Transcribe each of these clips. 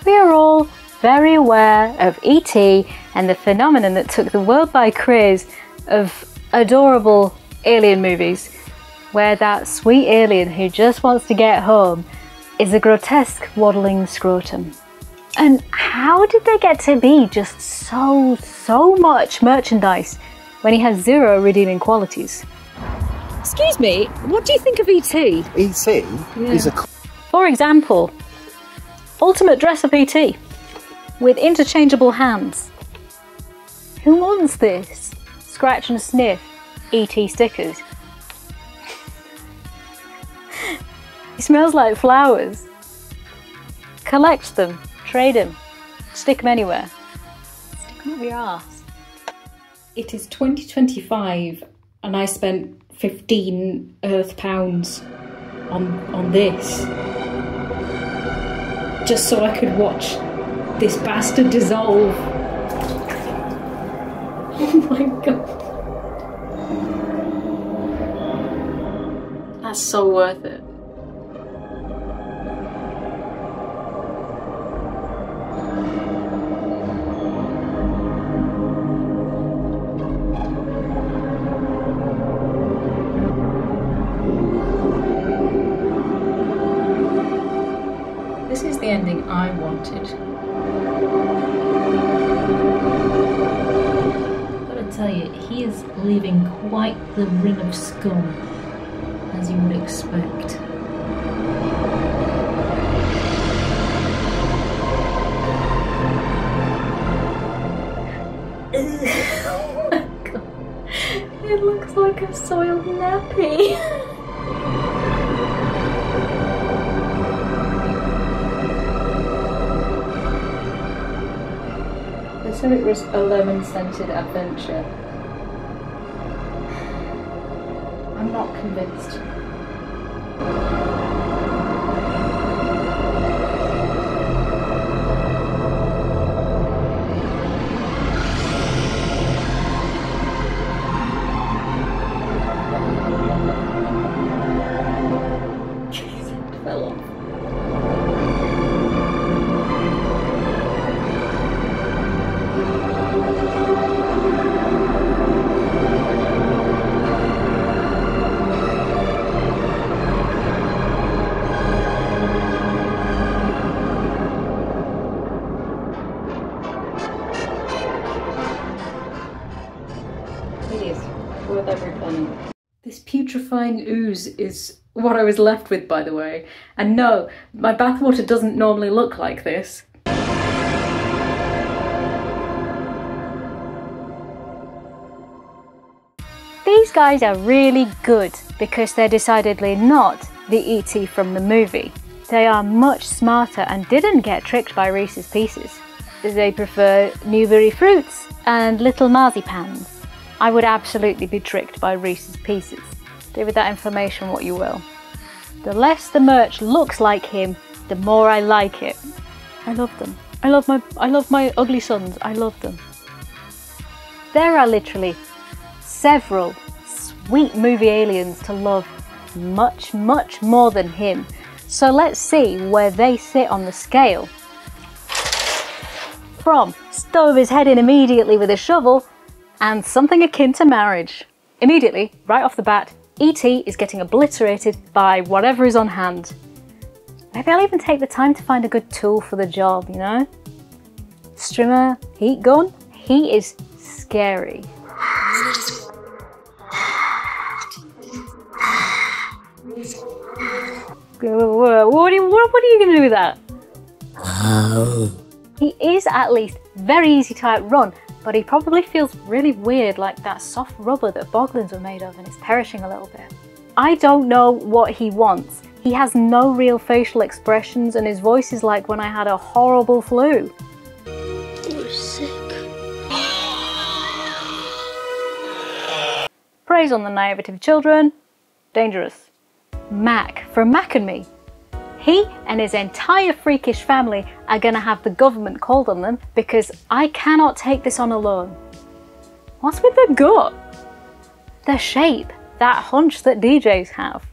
We are all very aware of E.T. and the phenomenon that took the world by craze of adorable alien movies, where that sweet alien who just wants to get home is a grotesque waddling scrotum. And how did they get to be just so much merchandise when he has zero redeeming qualities? Excuse me, what do you think of E.T.? E.T. is a... For example, ultimate dress-up E.T. with interchangeable hands. Who wants this? Scratch and sniff E.T. stickers. He smells like flowers. Collect them, trade them, stick them anywhere. Stick them up your arse. It is 2025 and I spent 15 Earth pounds on this. Just so I could watch this bastard dissolve. Oh my god. That's so worth it. This is the ending I wanted. I've got to tell you, he is leaving quite the ring of scum, as you would expect. Oh my god, it looks like a soiled nappy. They said it was a lemon-scented adventure. I'm not convinced. It fell off. Worth every penny. This putrefying ooze is what I was left with, by the way. And no, my bathwater doesn't normally look like this. These guys are really good because they're decidedly not the E.T. from the movie. They are much smarter and didn't get tricked by Reese's Pieces. They prefer Newbery fruits and little marzipans. I would absolutely be tricked by Reese's Pieces. Do with that information what you will. The less the merch looks like him, the more I like it. I love them. I love my ugly sons. I love them. There are literally several sweet movie aliens to love much more than him. So let's see where they sit on the scale. From stove his head in immediately with a shovel and something akin to marriage. Immediately, right off the bat, E.T. is getting obliterated by whatever is on hand. Maybe I'll even take the time to find a good tool for the job, you know? Strimmer, heat gun, he is scary. What are you going to do with that? He is at least very easy to outrun, but he probably feels really weird, like that soft rubber that boglins were made of, and it's perishing a little bit. I don't know what he wants. He has no real facial expressions and his voice is like when I had a horrible flu. You're sick. Preys on the naivety of children. Dangerous. Mac, from Mac and Me. He and his entire freakish family are gonna have the government called on them because I cannot take this on alone. What's with the gut? The shape, that hunch that DJs have.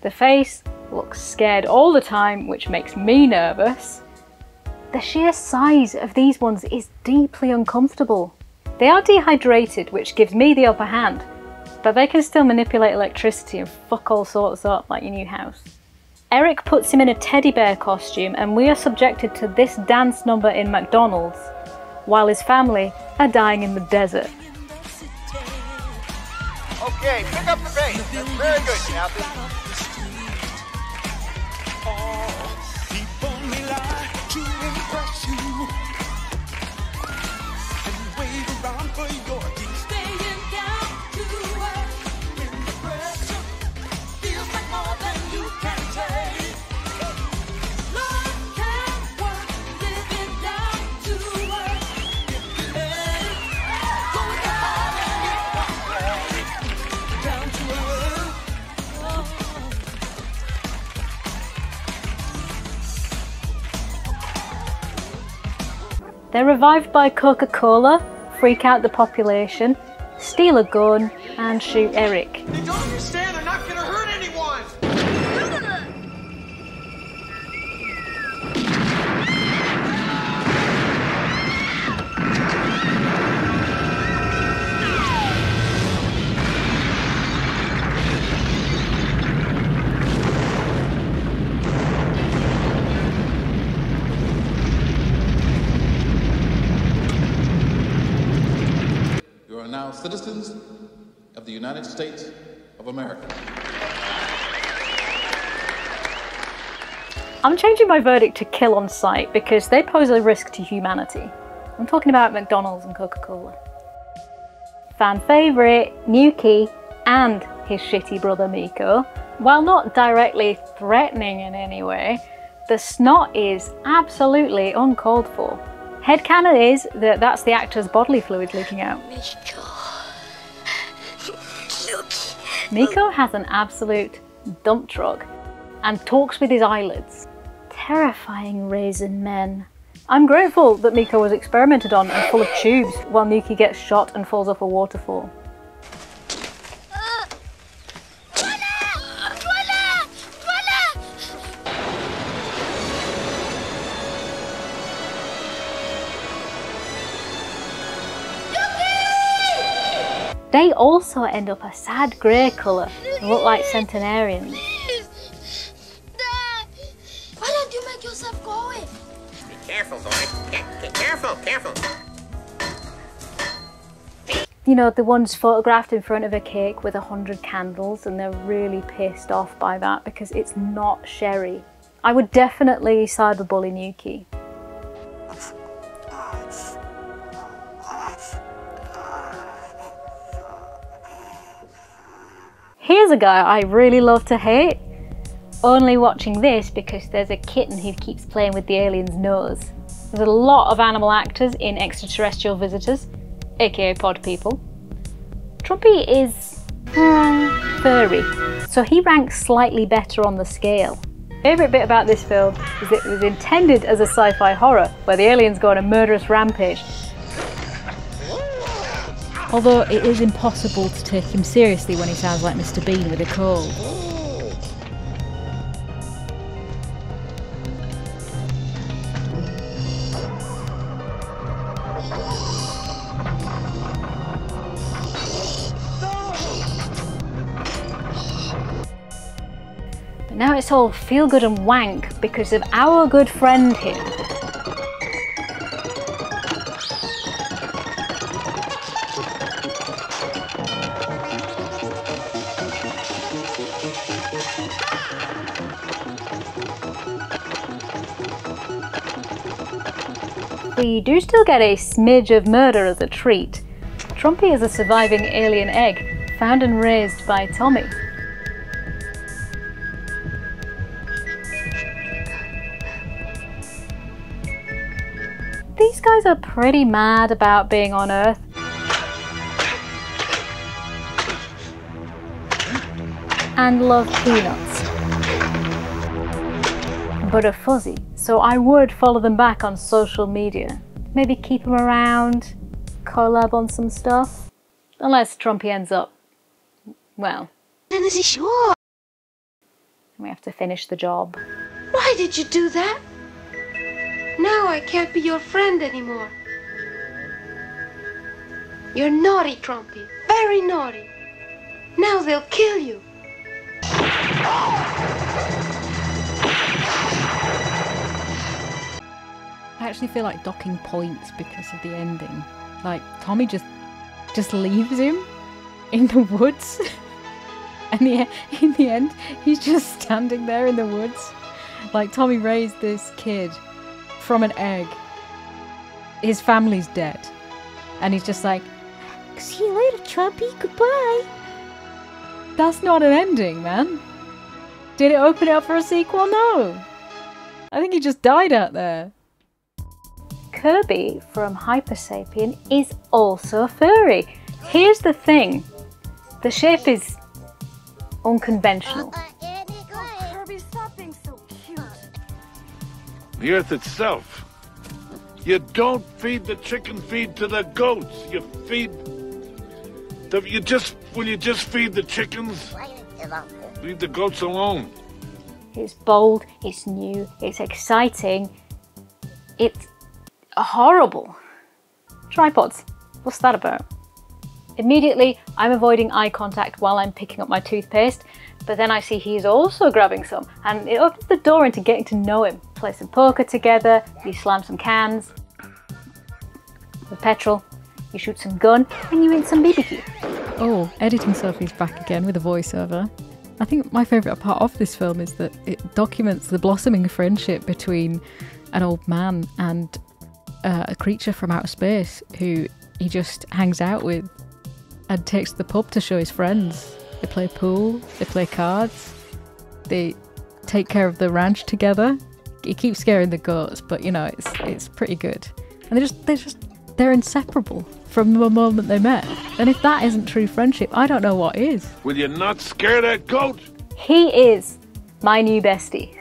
The face looks scared all the time, which makes me nervous. The sheer size of these ones is deeply uncomfortable. They are dehydrated, which gives me the upper hand, but they can still manipulate electricity and fuck all sorts up like your new house. Eric puts him in a teddy bear costume and we are subjected to this dance number in McDonald's, while his family are dying in the desert. Okay, pick up the pace. That's very good, Kathy. They're revived by Coca-Cola, freak out the population, steal a gun, and shoot Eric. They don't understand, they're not gonna hurt anyone! Now citizens of the United States of America. I'm changing my verdict to kill on sight because they pose a risk to humanity. I'm talking about McDonald's and Coca-Cola. Fan favourite, Nukie and his shitty brother Miko, while not directly threatening in any way, the snot is absolutely uncalled for. Headcanon is that that's the actor's bodily fluids leaking out. Miko has an absolute dump truck and talks with his eyelids. Terrifying raisin men. I'm grateful that Miko was experimented on and full of tubes while Nukie gets shot and falls off a waterfall. They also end up a sad grey colour and look like centenarians. Why don't you make yourself go away? Be careful, boy. Careful, careful. You know, the ones photographed in front of a cake with 100 candles and they're really pissed off by that because it's not sherry. I would definitely cyberbully Nukie. Here's a guy I really love to hate. Only watching this because there's a kitten who keeps playing with the alien's nose. There's a lot of animal actors in Extraterrestrial Visitors, aka pod people. Trumpy is furry, so he ranks slightly better on the scale. Favourite bit about this film is that it was intended as a sci-fi horror where the aliens go on a murderous rampage. Although it is impossible to take him seriously when he sounds like Mr. Bean with a cold. But now it's all feel good and wank because of our good friend here. We do still get a smidge of murder as a treat. Trumpy is a surviving alien egg, found and raised by Tommy. These guys are pretty mad about being on Earth. And love peanuts. But are fuzzy, so I would follow them back on social media. Maybe keep them around, collab on some stuff. Unless Trumpy ends up, well, we have to finish the job. Why did you do that? Now I can't be your friend anymore. You're naughty, Trumpy. Very naughty. Now they'll kill you. I actually feel like docking points because of the ending. Like, Tommy just leaves him in the woods. And in the end, he's just standing there in the woods. Like, Tommy raised this kid from an egg. His family's dead. And he's just like, see you later, Trumpy, goodbye. That's not an ending, man. Did it open it up for a sequel? No. I think he just died out there. Kirbi from Hyper Sapien is also furry. Here's the thing. The shape is unconventional. Kirby, stop being so cute. The earth itself. You don't feed the chicken feed to the goats. You feed... Will you just feed the chickens? Leave the goats alone. It's bold, it's new, it's exciting. It's horrible. Tripods. What's that about? Immediately, I'm avoiding eye contact while I'm picking up my toothpaste, but then I see he's also grabbing some, and it opens the door into getting to know him. Play some poker together, you slam some cans with petrol, you shoot some gun, and you eat some BBQ. Oh, editing Sophie's back again with a voiceover. I think my favourite part of this film is that it documents the blossoming friendship between an old man and a creature from outer space who he just hangs out with and takes to the pub to show his friends. They play pool, they play cards, they take care of the ranch together. He keeps scaring the goats, but you know, it's pretty good. And they're inseparable from the moment they met. And if that isn't true friendship, I don't know what is. Will you not scare that goat? He is my new bestie.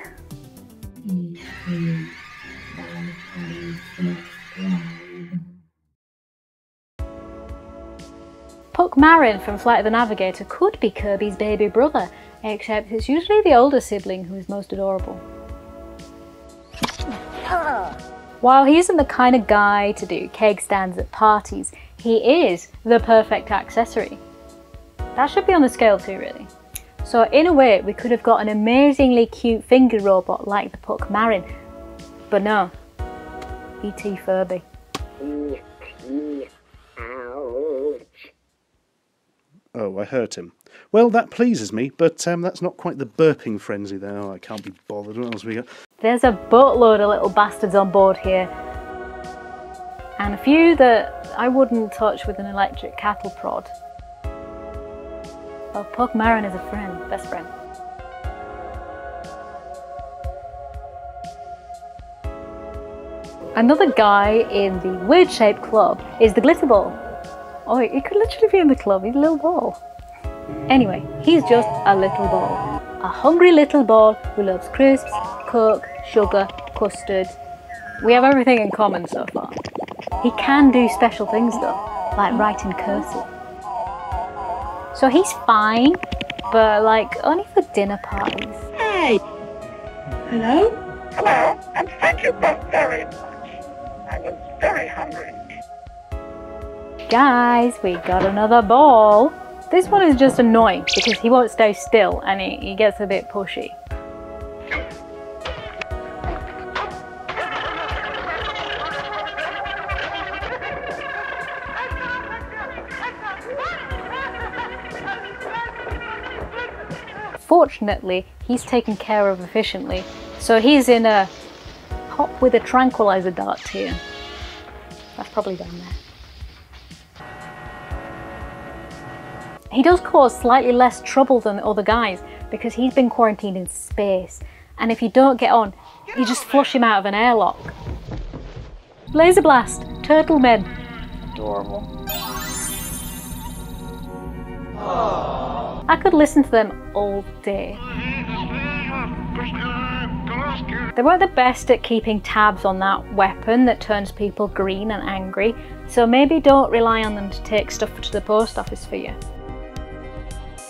Puckmaren from Flight of the Navigator could be Kirby's baby brother, except it's usually the older sibling who is most adorable. While he isn't the kind of guy to do keg stands at parties, he is the perfect accessory. That should be on the scale too, really. So in a way, we could have got an amazingly cute finger robot like the Puckmaren, but no, E.T. Furby. Oh, I hurt him. Well, that pleases me, but that's not quite the burping frenzy there. Oh, I can't be bothered. What else we got? There's a boatload of little bastards on board here. And a few that I wouldn't touch with an electric cattle prod. Well, Puckmaren is a friend, best friend. Another guy in the weird-shaped club is the Glitterball. Oh, he could literally be in the club, he's a little ball. Anyway, he's just a little ball. A hungry little ball who loves crisps, coke, sugar, custard. We have everything in common so far. He can do special things though, like write in cursive. So he's fine, but like only for dinner parties. Hey! Hello? Hello, and thank you both very much. I was very hungry. Guys, we got another ball. This one is just annoying because he won't stay still and he gets a bit pushy. Fortunately, he's taken care of efficiently, so he's in a hop with a tranquilizer dart tier. That's probably down there. He does cause slightly less trouble than the other guys because he's been quarantined in space, and if you don't get on, you just flush him out of an airlock. Laserblast, turtle men. Adorable. I could listen to them all day. They weren't the best at keeping tabs on that weapon that turns people green and angry, so maybe don't rely on them to take stuff to the post office for you.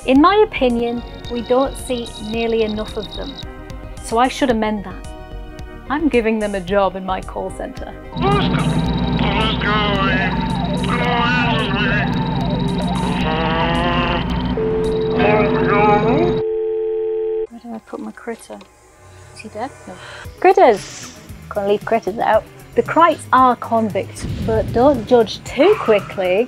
In my opinion, we don't see nearly enough of them, so I should amend that. I'm giving them a job in my call center. Where did I put my critter? Is he dead? No. Critters! Can't leave critters out. The Krites are convicts, but don't judge too quickly.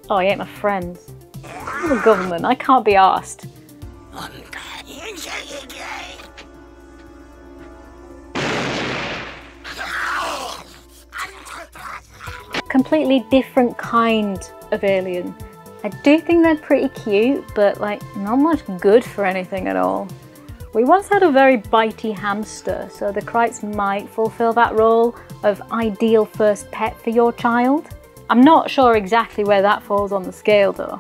Oh, he ain't my friends. I'm the government, I can't be arsed. Completely different kind of alien. I do think they're pretty cute, but like not much good for anything at all. We once had a very bitey hamster, so the Krites might fulfill that role of ideal first pet for your child. I'm not sure exactly where that falls on the scale though.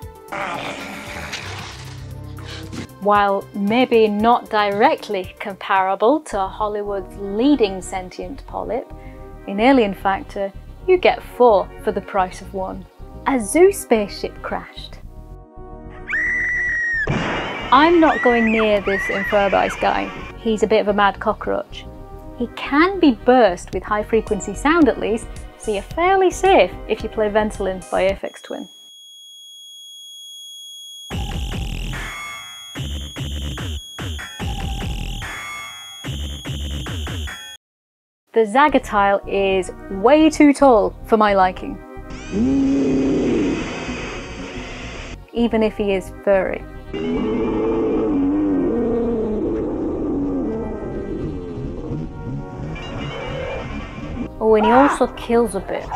While maybe not directly comparable to Hollywood's leading sentient polyp, in Alien Factor you get 4 for the price of 1. A zoo spaceship crashed. I'm not going near this Infurbice guy. He's a bit of a mad cockroach. He can be burst with high frequency sound at least, so you're fairly safe if you play Ventolin by Aphex Twin. The Zagatile is way too tall for my liking. Even if he is furry. Oh, and he also kills a bit.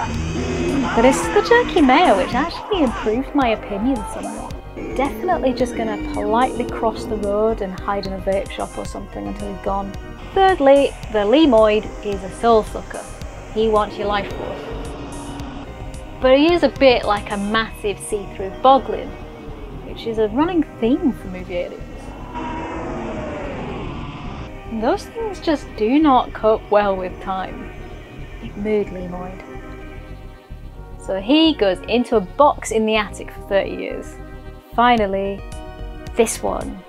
But it's the jerky mayo which actually improved my opinion somewhat. Definitely just gonna politely cross the road and hide in a vape shop or something until he's gone. Thirdly, the Lemoid is a soul sucker. He wants your life force. But he is a bit like a massive see-through boglin, which is a running theme for movie aliens. And those things just do not cope well with time. Big mood, Lemoid. So he goes into a box in the attic for 30 years. Finally, this one.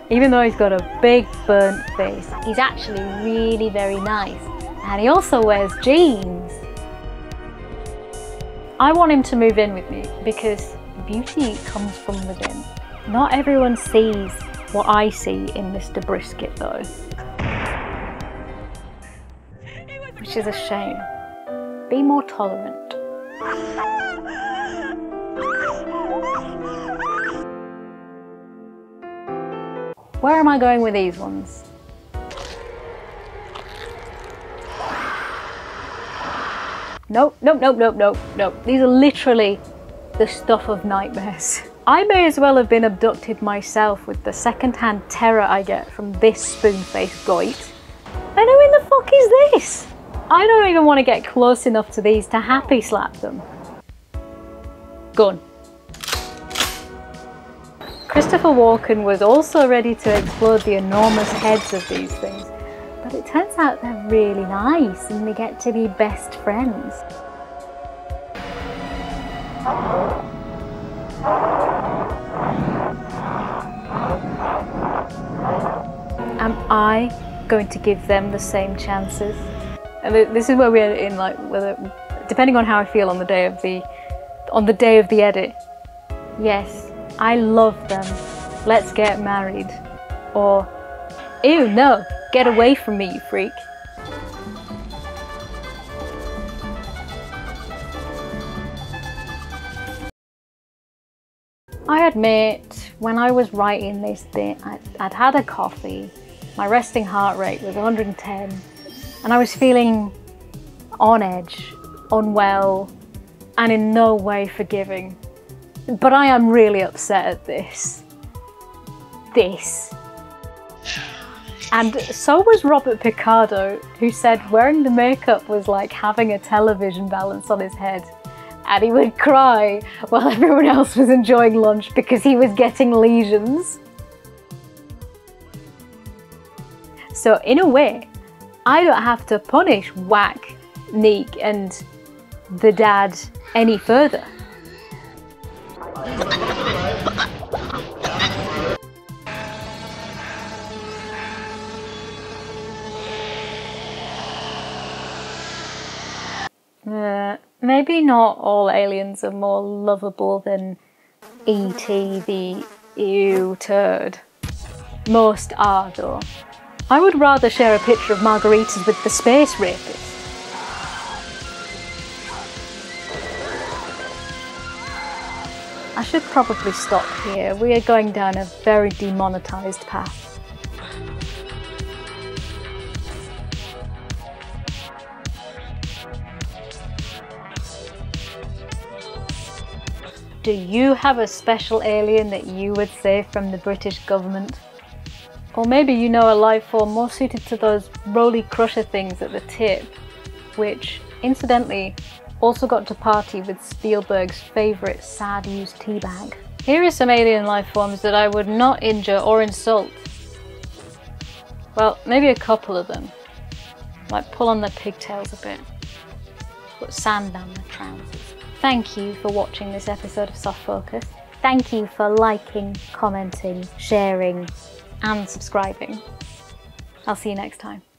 Even though he's got a big burnt face, he's actually really very nice. And he also wears jeans. I want him to move in with me because beauty comes from within. Not everyone sees what I see in Mr. Brisket though. Which is a shame. Be more tolerant. Where am I going with these ones? Nope, nope, nope, nope, nope, nope. These are literally the stuff of nightmares. I may as well have been abducted myself with the second-hand terror I get from this spoon-faced goit. And who in the fuck is this? I don't even want to get close enough to these to happy slap them. Gun. Christopher Walken was also ready to explode the enormous heads of these things, but it turns out they're really nice and they get to be best friends. Am I going to give them the same chances? And this is where we're in, like, whether, depending on how I feel on the day of the edit. Yes, I love them. Let's get married. Or, ew, no, get away from me, you freak. I admit, when I was writing this bit, I'd had a coffee, my resting heart rate was 110, and I was feeling on edge, unwell, and in no way forgiving. But I am really upset at this. And so was Robert Picardo, who said wearing the makeup was like having a television balance on his head. And he would cry while everyone else was enjoying lunch because he was getting lesions. So in a way, I don't have to punish Whack, Neek and the dad any further. Maybe not all aliens are more lovable than E.T. the ew turd. Most are, though. I would rather share a picture of margaritas with the space rapist. I should probably stop here. We are going down a very demonetised path. Do you have a special alien that you would save from the British government? Or maybe you know a life form more suited to those roly crusher things at the tip, which, incidentally, also got to party with Spielberg's favourite sad used teabag. Here are some alien life forms that I would not injure or insult. Well, maybe a couple of them. Like pull on their pigtails a bit. Put sand down their trousers. Thank you for watching this episode of Soft Focus. Thank you for liking, commenting, sharing, and subscribing. I'll see you next time.